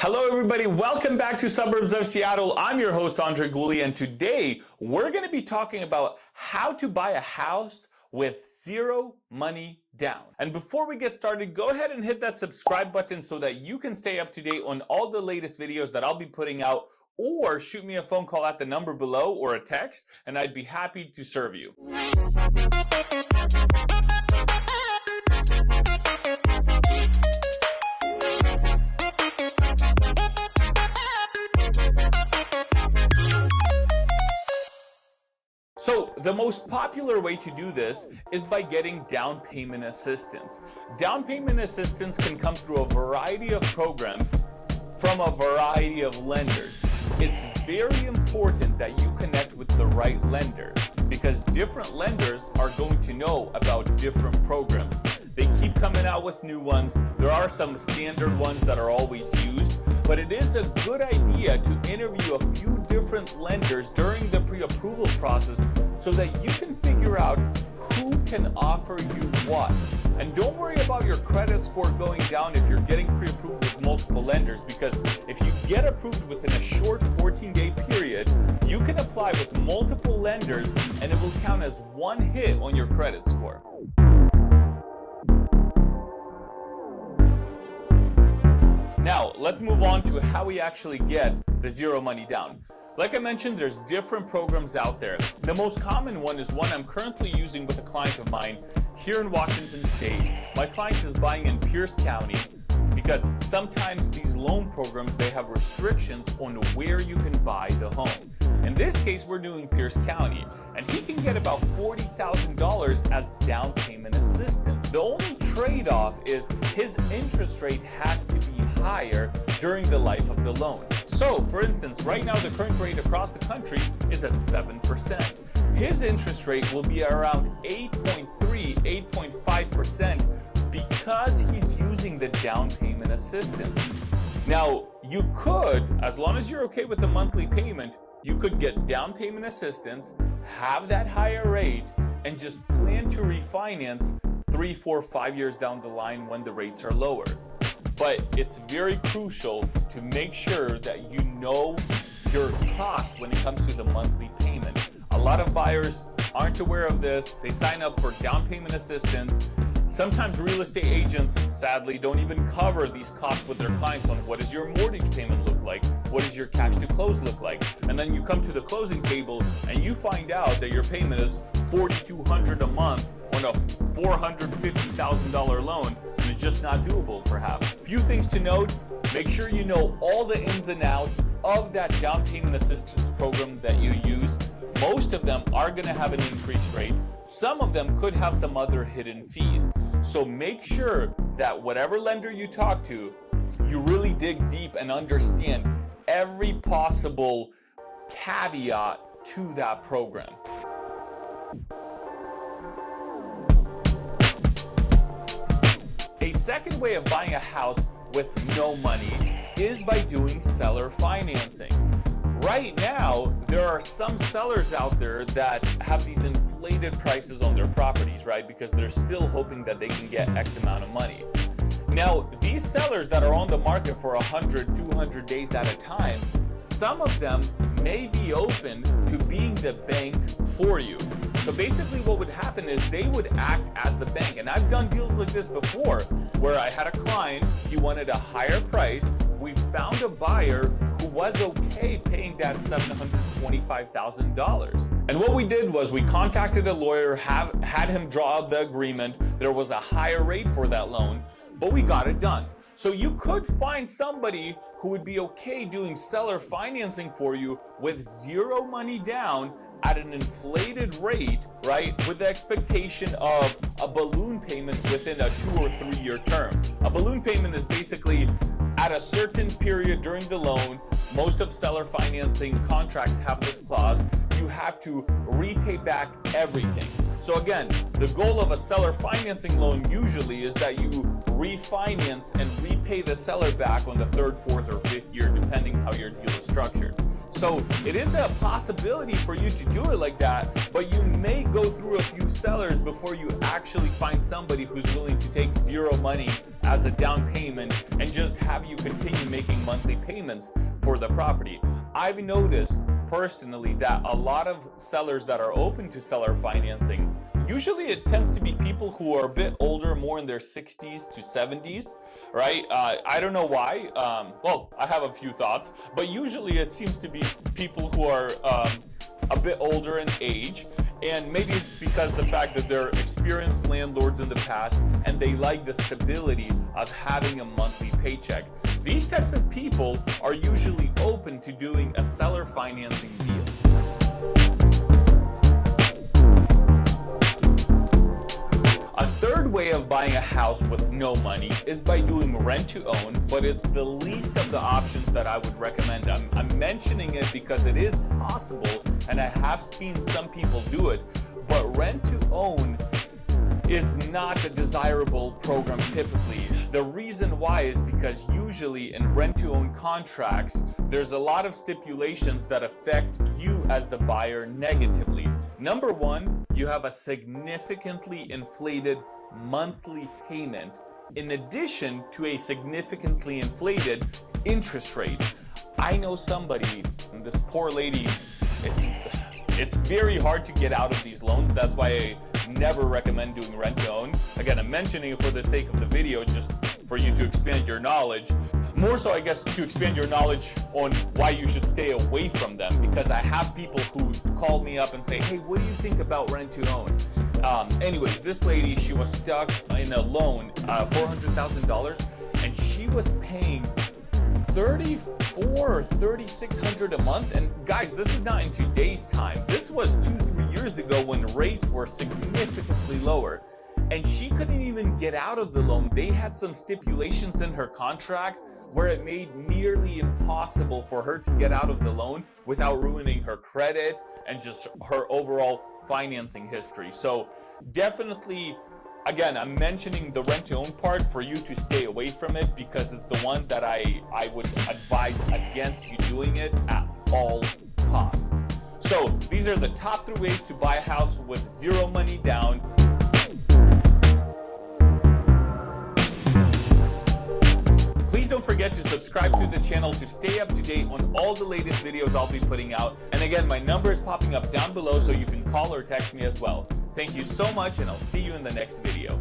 Hello everybody, welcome back to Suburbs of Seattle. I'm your host Andrey Gulyy, and today we're going to be talking about how to buy a house with zero money down. And before we get started, go ahead and hit that subscribe button so that you can stay up to date on all the latest videos that I'll be putting out, or shoot me a phone call at the number below or a text and I'd be happy to serve you. So the most popular way to do this is by getting down payment assistance. Down payment assistance can come through a variety of programs from a variety of lenders. It's very important that you connect with the right lender because different lenders are going to know about different programs. They keep coming out with new ones. There are some standard ones that are always used, but it is a good idea to interview a few different lenders during the pre-approval process so that you can figure out who can offer you what. And don't worry about your credit score going down if you're getting pre-approved with multiple lenders, because if you get approved within a short 14-day period, you can apply with multiple lenders and it will count as one hit on your credit score. Now, let's move on to how we actually get the zero money down. Like I mentioned, there's different programs out there. The most common one is one I'm currently using with a client of mine here in Washington State. My client is buying in Pierce County because sometimes these loan programs, they have restrictions on where you can buy the home. In this case, we're doing Pierce County, and he can get about $40,000 as down payment assistance. The only trade-off is his interest rate has to be higher during the life of the loan. So, for instance, right now the current rate across the country is at 7%. His interest rate will be around 8.3, 8.5% because he's using the down payment assistance. Now, you could, as long as you're okay with the monthly payment, you could get down payment assistance, have that higher rate, and just plan to refinance 3, 4, 5 years down the line when the rates are lower. But it's very crucial to make sure that you know your cost when it comes to the monthly payment. A lot of buyers aren't aware of this. They sign up for down payment assistance. Sometimes real estate agents, sadly, don't even cover these costs with their clients on what does your mortgage payment look like? What does your cash to close look like? And then you come to the closing table and you find out that your payment is $4,200 a month on a $450,000 loan, and it's just not doable perhaps. Few things to note: make sure you know all the ins and outs of that down payment assistance program that you use. Most of them are going to have an increased rate. Some of them could have some other hidden fees. So make sure that whatever lender you talk to, you really dig deep and understand every possible caveat to that program. A second way of buying a house with no money is by doing seller financing. Right now, there are some sellers out there that have these inflated prices on their properties, right? Because they're still hoping that they can get X amount of money. Now, these sellers that are on the market for 100, 200 days at a time, some of them may be open to being the bank for you. So basically what would happen is they would act as the bank. And I've done deals like this before where I had a client, he wanted a higher price. We found a buyer who was okay paying that $725,000. And what we did was we contacted a lawyer, had him draw up the agreement. There was a higher rate for that loan, but we got it done. So you could find somebody who would be okay doing seller financing for you with zero money down at an inflated rate, right? With the expectation of a balloon payment within a 2 or 3 year term. A balloon payment is basically at a certain period during the loan. Most of seller financing contracts have this clause. You have to repay back everything. So again, the goal of a seller financing loan usually is that you refinance and repay the seller back on the 3rd, 4th, or 5th year, depending how your deal is structured. So So it is a possibility for you to do it like that, but you may go through a few sellers before you actually find somebody who's willing to take zero money as a down payment and just have you continue making monthly payments for the property. I've noticed personally that a lot of sellers that are open to seller financing, usually it tends to be people who are a bit older, more in their 60s to 70s, right? I don't know why. Well, I have a few thoughts, but usually it seems to be people who are a bit older in age, and maybe it's because the fact that they're experienced landlords in the past and they like the stability of having a monthly paycheck. These types of people are usually open to doing a seller financing deal. A third way of buying a house with no money is by doing rent to own, but it's the least of the options that I would recommend. I'm mentioning it because it is possible and I have seen some people do it, but rent to own is not a desirable program typically. The reason why is because usually in rent-to-own contracts, there's a lot of stipulations that affect you as the buyer negatively. Number one, you have a significantly inflated monthly payment in addition to a significantly inflated interest rate. I know somebody, this poor lady, it's very hard to get out of these loans. That's why I never recommend doing rent to own. Again, I'm mentioning it for the sake of the video, just for you to expand your knowledge. More so, I guess, to expand your knowledge on why you should stay away from them, because I have people who call me up and say, hey, what do you think about rent to own? Anyways, this lady, she was stuck in a loan, $400,000, and she was paying $3,400 or $3,600 a month. And guys, this is not in today's time. This was 2-3 years ago when rates were significantly lower. And she couldn't even get out of the loan. They had some stipulations in her contract where it made nearly impossible for her to get out of the loan without ruining her credit and just her overall financing history. So definitely, again, I'm mentioning the rent-to-own part for you to stay away from it because it's the one that I would advise against you doing it at all costs. So these are the top 3 ways to buy a house with zero money down. Please don't forget to subscribe to the channel to stay up to date on all the latest videos I'll be putting out. And again, my number is popping up down below so you can call or text me as well. Thank you so much, and I'll see you in the next video.